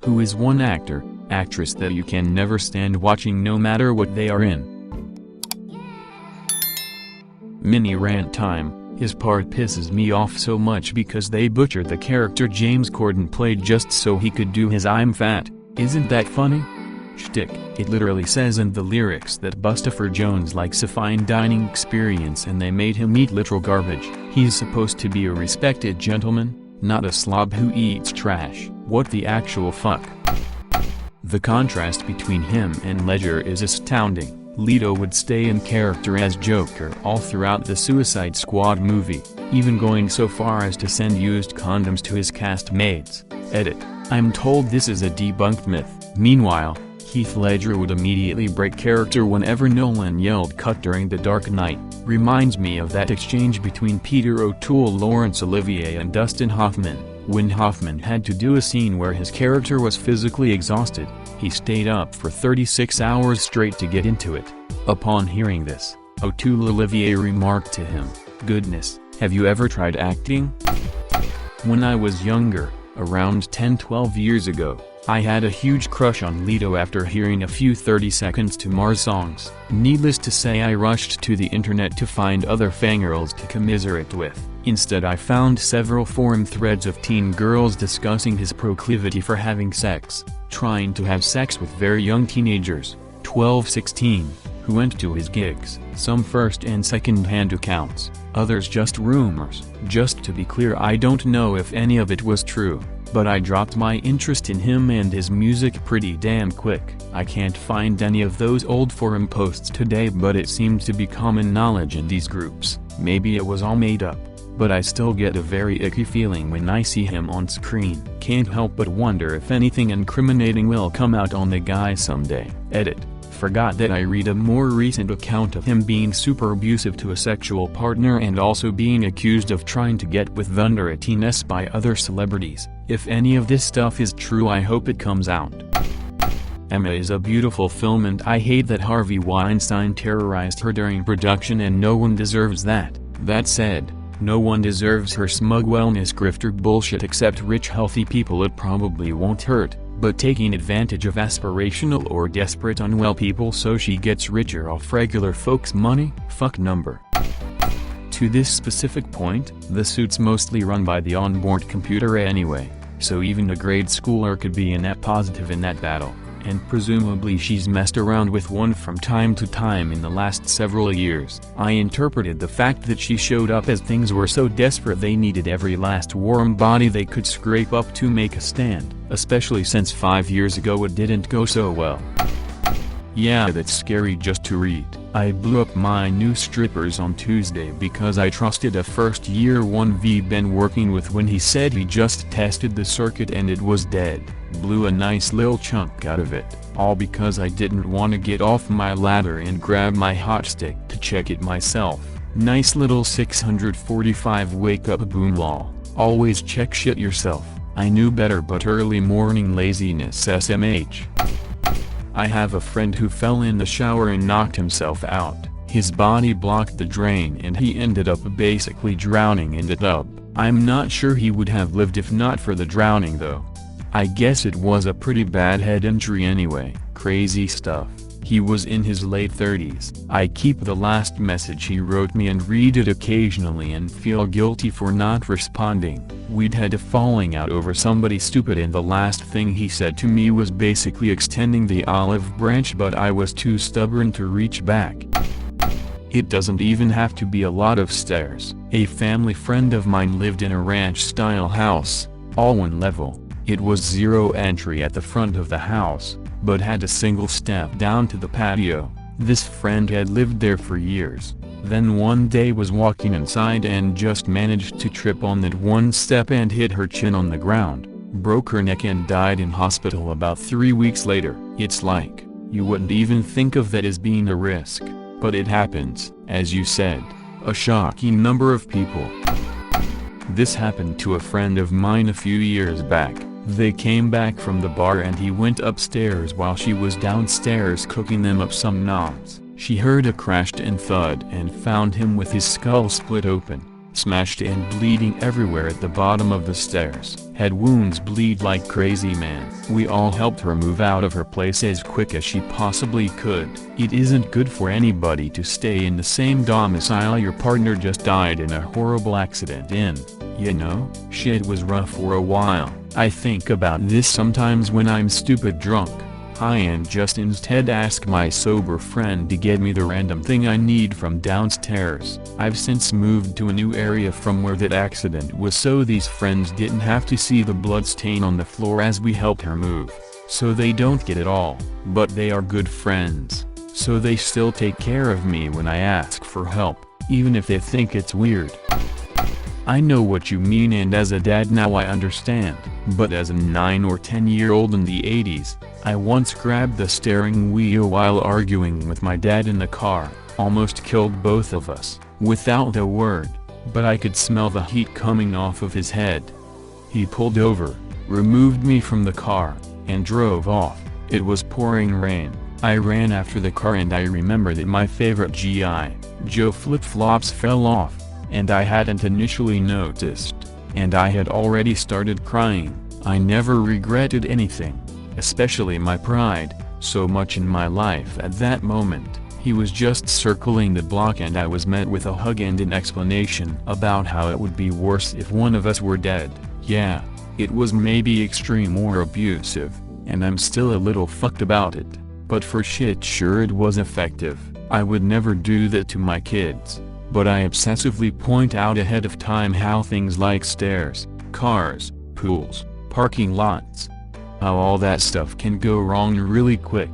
Who is one actor, actress that you can never stand watching no matter what they are in? Mini rant time. His part pisses me off so much because they butchered the character James Corden played just so he could do his "I'm fat, isn't that funny?" shtick. It literally says in the lyrics that Bustopher Jones likes a fine dining experience and they made him eat literal garbage. He's supposed to be a respected gentleman, not a slob who eats trash. What the actual fuck? The contrast between him and Ledger is astounding. Leto would stay in character as Joker all throughout the Suicide Squad movie, even going so far as to send used condoms to his castmates. Edit. I'm told this is a debunked myth. Meanwhile, Heath Ledger would immediately break character whenever Nolan yelled "cut" during The Dark Knight. Reminds me of that exchange between Peter O'Toole, Laurence Olivier and Dustin Hoffman. When Hoffman had to do a scene where his character was physically exhausted, he stayed up for 36 hours straight to get into it. Upon hearing this, O'Toole Olivier remarked to him, "Goodness, have you ever tried acting?" When I was younger, around 10-12 years ago, I had a huge crush on Leto after hearing a few 30 Seconds to Mars songs. Needless to say, I rushed to the internet to find other fangirls to commiserate with. Instead, I found several forum threads of teen girls discussing his proclivity for having sex, trying to have sex with very young teenagers, 12-16, who went to his gigs, some first and second-hand accounts, others just rumors. Just to be clear, I don't know if any of it was true, but I dropped my interest in him and his music pretty damn quick. I can't find any of those old forum posts today, but it seemed to be common knowledge in these groups. Maybe it was all made up, but I still get a very icky feeling when I see him on screen. Can't help but wonder if anything incriminating will come out on the guy someday. Edit. Forgot that I read a more recent account of him being super abusive to a sexual partner and also being accused of trying to get with under a teen by other celebrities. If any of this stuff is true, I hope it comes out. Emma is a beautiful film and I hate that Harvey Weinstein terrorized her during production, and no one deserves that. That said, no one deserves her smug wellness grifter bullshit except rich healthy people. It probably won't hurt, but taking advantage of aspirational or desperate unwell people so she gets richer off regular folks' money? Fuck number. To this specific point, the suit's mostly run by the onboard computer anyway, so even a grade schooler could be a net positive in that battle, and presumably she's messed around with one from time to time in the last several years. I interpreted the fact that she showed up as things were so desperate they needed every last warm body they could scrape up to make a stand, especially since 5 years ago it didn't go so well. Yeah, that's scary just to read. I blew up my new strippers on Tuesday because I trusted a first-year 1V been working with when he said he just tested the circuit and it was dead. Blew a nice little chunk out of it, all because I didn't want to get off my ladder and grab my hot stick to check it myself. Nice little 645 wake up boom lol. Always check shit yourself. I knew better, but early morning laziness SMH. I have a friend who fell in the shower and knocked himself out. His body blocked the drain and he ended up basically drowning in the tub. I'm not sure he would have lived if not for the drowning though. I guess it was a pretty bad head injury anyway. Crazy stuff. He was in his late 30s. I keep the last message he wrote me and read it occasionally and feel guilty for not responding. We'd had a falling out over somebody stupid and the last thing he said to me was basically extending the olive branch, but I was too stubborn to reach back. It doesn't even have to be a lot of stairs. A family friend of mine lived in a ranch-style house, all one level. It was zero entry at the front of the house, but had a single step down to the patio. This friend had lived there for years, then one day was walking inside and just managed to trip on that one step and hit her chin on the ground, broke her neck and died in hospital about 3 weeks later. It's like, you wouldn't even think of that as being a risk, but it happens. As you said, a shocking number of people. This happened to a friend of mine a few years back. They came back from the bar and he went upstairs while she was downstairs cooking them up some noms. She heard a crash and thud and found him with his skull split open, smashed and bleeding everywhere at the bottom of the stairs. Had wounds, bleed like crazy, man. We all helped her move out of her place as quick as she possibly could. It isn't good for anybody to stay in the same domicile your partner just died in a horrible accident in, you know? Shit was rough for a while. I think about this sometimes when I'm stupid drunk high and just instead ask my sober friend to get me the random thing I need from downstairs. I've since moved to a new area from where that accident was, so these friends didn't have to see the blood stain on the floor as we helped her move. So they don't get it all, but they are good friends, so they still take care of me when I ask for help, even if they think it's weird. I know what you mean, and as a dad now I understand, but as a 9 or 10-year-old in the 80s, I once grabbed the steering wheel while arguing with my dad in the car, almost killed both of us, without a word, but I could smell the heat coming off of his head. He pulled over, removed me from the car, and drove off. It was pouring rain. I ran after the car and I remember that my favorite G.I. Joe flip-flops fell off, and I hadn't initially noticed, and I had already started crying. I never regretted anything, especially my pride, so much in my life at that moment. He was just circling the block and I was met with a hug and an explanation about how it would be worse if one of us were dead. Yeah, it was maybe extreme or abusive, and I'm still a little fucked about it, but for shit sure it was effective. I would never do that to my kids, but I obsessively point out ahead of time how things like stairs, cars, pools, parking lots, how all that stuff can go wrong really quick.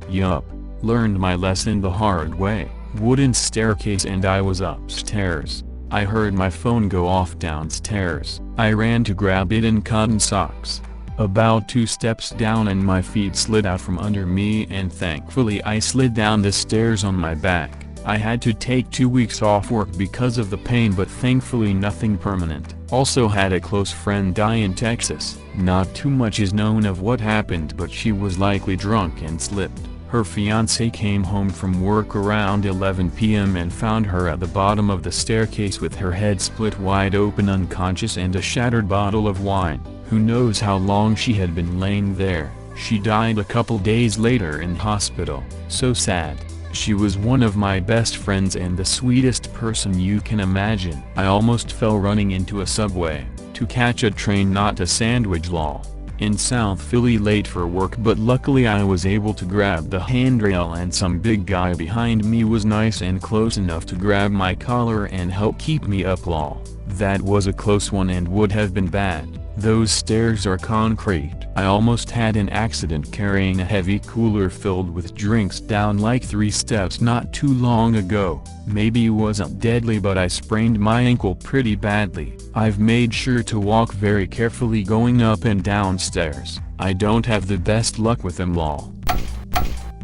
Yup, learned my lesson the hard way. Wooden staircase and I was upstairs. I heard my phone go off downstairs. I ran to grab it in cotton socks. About 2 steps down and my feet slid out from under me, and thankfully I slid down the stairs on my back. I had to take 2 weeks off work because of the pain, but thankfully nothing permanent. Also had a close friend die in Texas. Not too much is known of what happened, but she was likely drunk and slipped. Her fiancé came home from work around 11 p.m. and found her at the bottom of the staircase with her head split wide open, unconscious, and a shattered bottle of wine. Who knows how long she had been laying there. She died a couple days later in hospital. So sad. She was one of my best friends and the sweetest person you can imagine. I almost fell running into a subway to catch a train, not a sandwich, lol, in South Philly late for work, but luckily I was able to grab the handrail and some big guy behind me was nice and close enough to grab my collar and help keep me up, lol. That was a close one and would have been bad. Those stairs are concrete. I almost had an accident carrying a heavy cooler filled with drinks down like 3 steps not too long ago. Maybe it wasn't deadly, but I sprained my ankle pretty badly. I've made sure to walk very carefully going up and down stairs. I don't have the best luck with them, lol.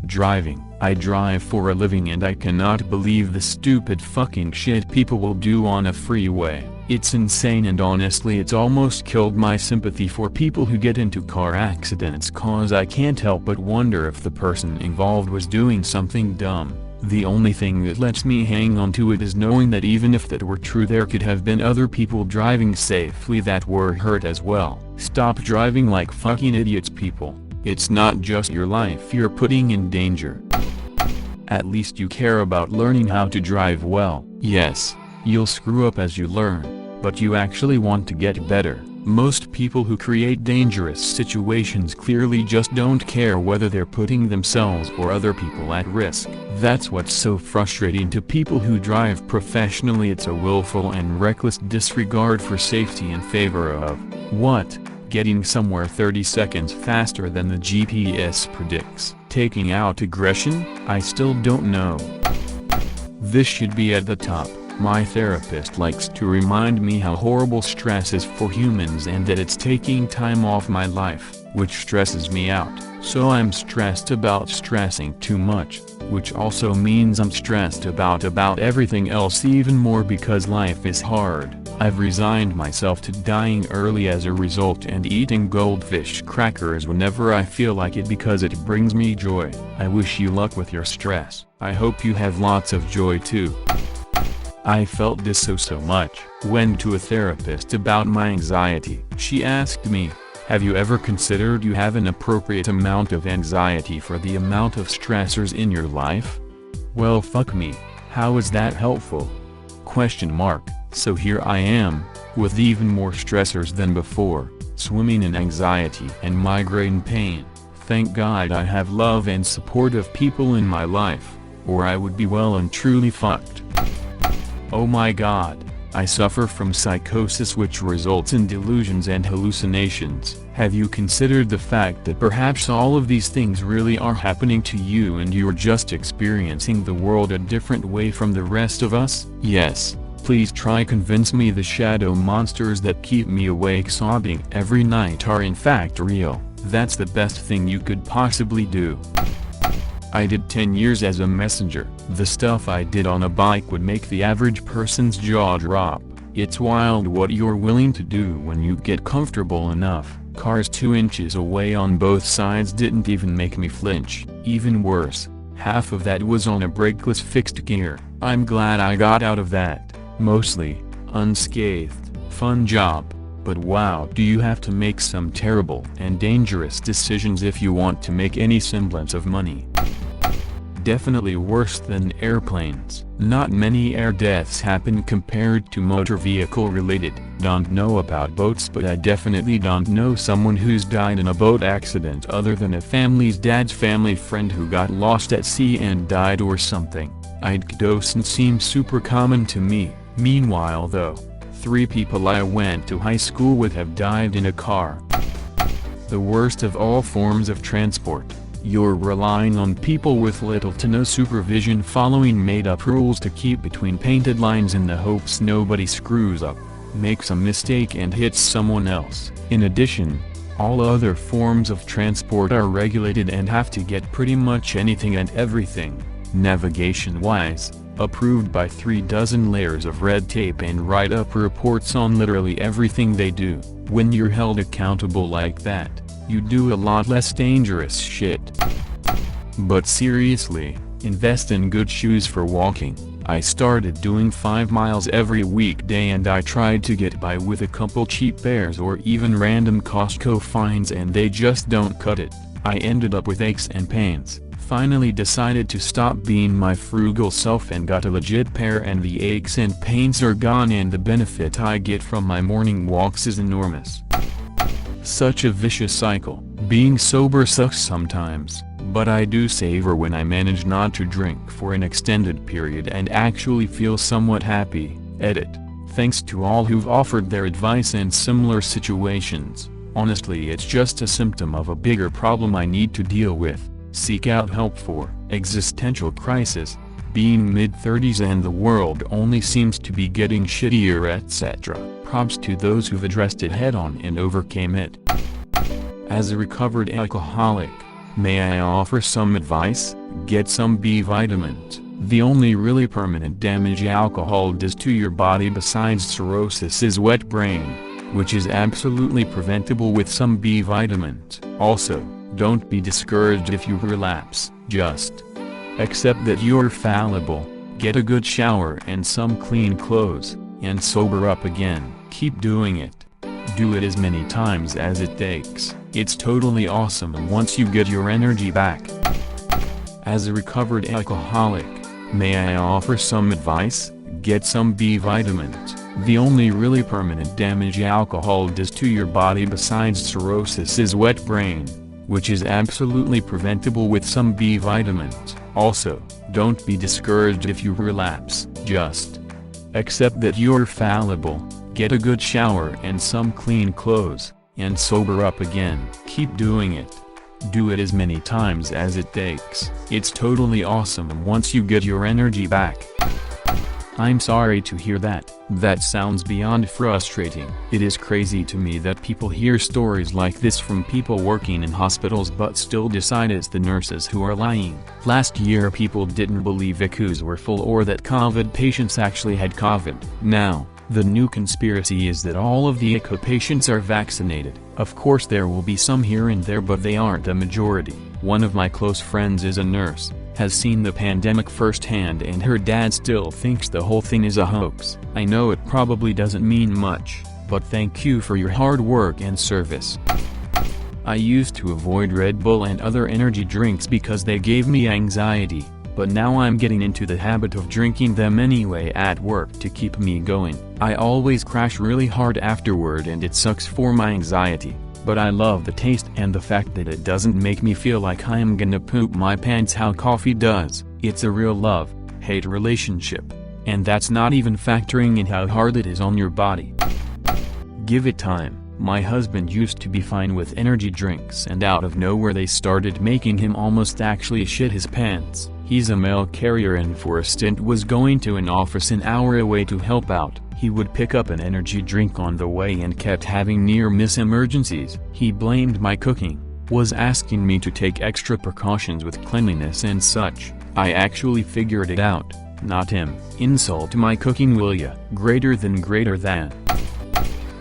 Driving. I drive for a living and I cannot believe the stupid fucking shit people will do on a freeway. It's insane, and honestly it's almost killed my sympathy for people who get into car accidents, cause I can't help but wonder if the person involved was doing something dumb. The only thing that lets me hang on to it is knowing that even if that were true, there could have been other people driving safely that were hurt as well. Stop driving like fucking idiots, people. It's not just your life you're putting in danger. At least you care about learning how to drive well. Yes, you'll screw up as you learn, but you actually want to get better. Most people who create dangerous situations clearly just don't care whether they're putting themselves or other people at risk. That's what's so frustrating to people who drive professionally. It's a willful and reckless disregard for safety in favor of, what? Getting somewhere 30 seconds faster than the GPS predicts. Taking out aggression? I still don't know. This should be at the top. My therapist likes to remind me how horrible stress is for humans and that it's taking time off my life, which stresses me out. So I'm stressed about stressing too much, which also means I'm stressed about everything else even more because life is hard. I've resigned myself to dying early as a result and eating goldfish crackers whenever I feel like it because it brings me joy. I wish you luck with your stress. I hope you have lots of joy too. I felt this so much. Went to a therapist about my anxiety. She asked me, have you ever considered you have an appropriate amount of anxiety for the amount of stressors in your life? Well, fuck me, how is that helpful? Question mark. So here I am, with even more stressors than before, swimming in anxiety and migraine pain. Thank God I have love and supportive people in my life, or I would be well and truly fucked. Oh my God, I suffer from psychosis which results in delusions and hallucinations. Have you considered the fact that perhaps all of these things really are happening to you and you're just experiencing the world a different way from the rest of us? Yes, please try convince me the shadow monsters that keep me awake sobbing every night are in fact real. That's the best thing you could possibly do. I did 10 years as a messenger. The stuff I did on a bike would make the average person's jaw drop. It's wild what you're willing to do when you get comfortable enough. Cars 2 inches away on both sides didn't even make me flinch. Even worse, half of that was on a brakeless fixed gear. I'm glad I got out of that, mostly, unscathed. Fun job. But wow, do you have to make some terrible and dangerous decisions if you want to make any semblance of money. Definitely worse than airplanes. Not many air deaths happen compared to motor vehicle related. Don't know about boats, but I definitely don't know someone who's died in a boat accident other than a family's dad's family friend who got lost at sea and died or something. It doesn't seem super common to me. Meanwhile though, 3 people I went to high school with have died in a car. The worst of all forms of transport. You're relying on people with little to no supervision following made-up rules to keep between painted lines in the hopes nobody screws up, makes a mistake and hits someone else. In addition, all other forms of transport are regulated and have to get pretty much anything and everything, navigation-wise, approved by 36 layers of red tape and write up reports on literally everything they do. When you're held accountable like that, you do a lot less dangerous shit. But seriously, invest in good shoes for walking. I started doing 5 miles every weekday and I tried to get by with a couple cheap pairs or even random Costco finds and they just don't cut it. I ended up with aches and pains. Finally decided to stop being my frugal self and got a legit pair and the aches and pains are gone and the benefit I get from my morning walks is enormous. Such a vicious cycle. Being sober sucks sometimes, but I do savor when I manage not to drink for an extended period and actually feel somewhat happy. Edit. Thanks to all who've offered their advice in similar situations. Honestly, it's just a symptom of a bigger problem I need to deal with. Seek out help for existential crisis, being mid-30s and the world only seems to be getting shittier, etc. Props to those who've addressed it head-on and overcame it. As a recovered alcoholic, may I offer some advice? Get some B vitamins. The only really permanent damage alcohol does to your body besides cirrhosis is wet brain, which is absolutely preventable with some B vitamins. Also, don't be discouraged if you relapse. Just accept that you're fallible, get a good shower and some clean clothes, and sober up again. Keep doing it. Do it as many times as it takes. It's totally awesome and once you get your energy back. As a recovered alcoholic, may I offer some advice? Get some B vitamins. The only really permanent damage alcohol does to your body besides cirrhosis is wet brain, which is absolutely preventable with some B vitamins. Also, don't be discouraged if you relapse. Just accept that you're fallible, get a good shower and some clean clothes, and sober up again. Keep doing it. Do it as many times as it takes. It's totally awesome once you get your energy back. I'm sorry to hear that. That sounds beyond frustrating. It is crazy to me that people hear stories like this from people working in hospitals but still decide it's the nurses who are lying. Last year people didn't believe ICUs were full or that COVID patients actually had COVID. Now, the new conspiracy is that all of the ICU patients are vaccinated. Of course there will be some here and there but they aren't the majority. One of my close friends is a nurse. has seen the pandemic firsthand and her dad still thinks the whole thing is a hoax. I know it probably doesn't mean much, but thank you for your hard work and service. I used to avoid Red Bull and other energy drinks because they gave me anxiety, but now I'm getting into the habit of drinking them anyway at work to keep me going. I always crash really hard afterward and it sucks for my anxiety, but I love the taste and the fact that it doesn't make me feel like I am gonna poop my pants how coffee does. It's a real love-hate relationship, and that's not even factoring in how hard it is on your body. Give it time. My husband used to be fine with energy drinks and out of nowhere they started making him almost actually shit his pants. He's a mail carrier and for a stint was going to an office an hour away to help out. He would pick up an energy drink on the way and kept having near-miss emergencies. He blamed my cooking, was asking me to take extra precautions with cleanliness and such. I actually figured it out, not him. Insult my cooking, will ya? Greater than.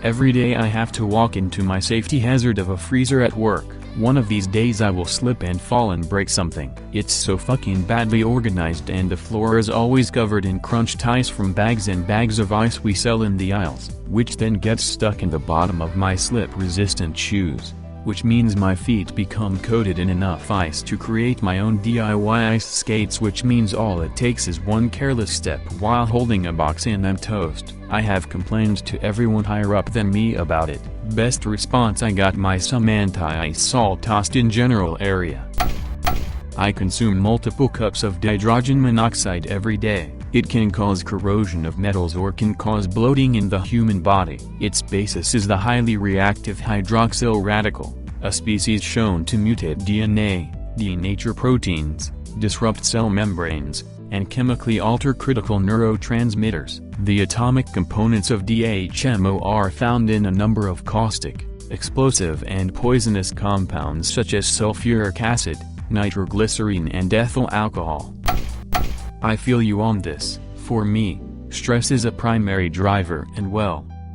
Every day I have to walk into my safety hazard of a freezer at work. One of these days I will slip and fall and break something. It's so fucking badly organized and the floor is always covered in crunched ice from bags and bags of ice we sell in the aisles, which then gets stuck in the bottom of my slip-resistant shoes, which means my feet become coated in enough ice to create my own DIY ice skates, which means all it takes is one careless step while holding a box and I'm toast. I have complained to everyone higher up than me about it. Best response I got: some anti-ice salt tossed in general area. I consume multiple cups of dihydrogen monoxide every day. It can cause corrosion of metals or can cause bloating in the human body. Its basis is the highly reactive hydroxyl radical, a species shown to mutate DNA, denature proteins, disrupt cell membranes, and chemically alter critical neurotransmitters. The atomic components of DHMO are found in a number of caustic, explosive and poisonous compounds such as sulfuric acid, nitroglycerine and ethyl alcohol. I feel you on this. For me, stress is a primary driver and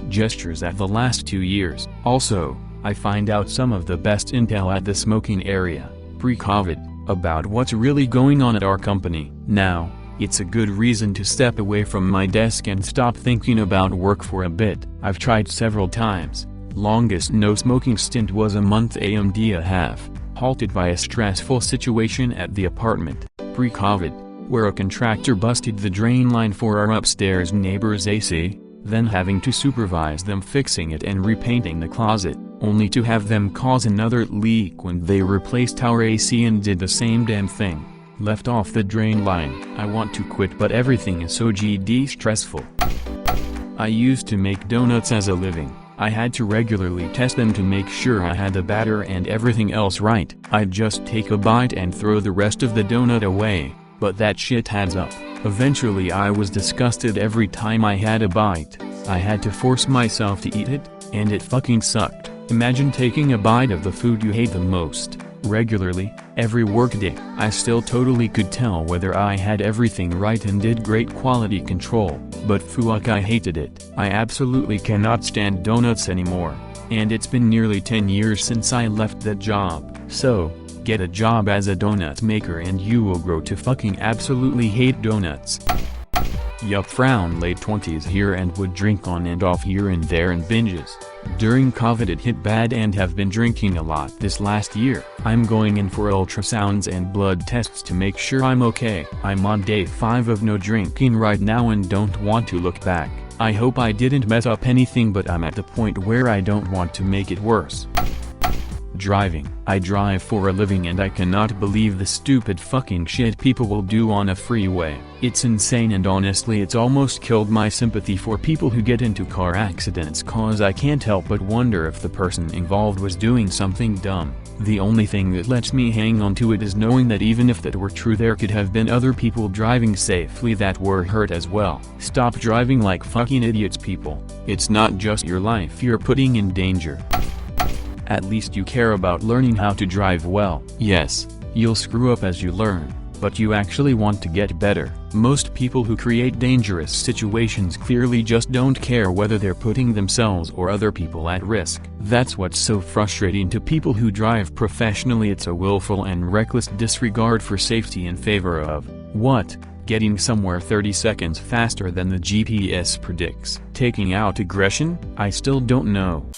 gestures at the last 2 years. Also, I find out some of the best intel at the smoking area, pre-COVID, about what's really going on at our company. Now, it's a good reason to step away from my desk and stop thinking about work for a bit. I've tried several times. Longest no-smoking stint was a month and a half, halted by a stressful situation at the apartment, pre-COVID, where a contractor busted the drain line for our upstairs neighbor's AC, then having to supervise them fixing it and repainting the closet, only to have them cause another leak when they replaced our AC and did the same damn thing, left off the drain line. I want to quit, but everything is so stressful. I used to make donuts as a living. I had to regularly test them to make sure I had the batter and everything else right. I'd just take a bite and throw the rest of the donut away, but that shit adds up. Eventually I was disgusted every time I had a bite. I had to force myself to eat it, and it fucking sucked. Imagine taking a bite of the food you hate the most, regularly, every workday. I still totally could tell whether I had everything right and did great quality control, but fuck, I hated it. I absolutely cannot stand donuts anymore, and it's been nearly 10 years since I left that job. So, get a job as a donut maker and you will grow to fucking absolutely hate donuts. Yup, frown, late 20s here and would drink on and off here and there in binges. During COVID it hit bad and have been drinking a lot this last year. I'm going in for ultrasounds and blood tests to make sure I'm okay. I'm on day 5 of no drinking right now and don't want to look back. I hope I didn't mess up anything, but I'm at the point where I don't want to make it worse. Driving. I drive for a living and I cannot believe the stupid fucking shit people will do on a freeway. It's insane, and honestly it's almost killed my sympathy for people who get into car accidents, cause I can't help but wonder if the person involved was doing something dumb. The only thing that lets me hang on to it is knowing that even if that were true, there could have been other people driving safely that were hurt as well. Stop driving like fucking idiots, people. It's not just your life you're putting in danger. At least you care about learning how to drive well. Yes, you'll screw up as you learn, but you actually want to get better. Most people who create dangerous situations clearly just don't care whether they're putting themselves or other people at risk. That's what's so frustrating to people who drive professionally. It's a willful and reckless disregard for safety in favor of, what? Getting somewhere 30 seconds faster than the GPS predicts. Taking out aggression? I still don't know.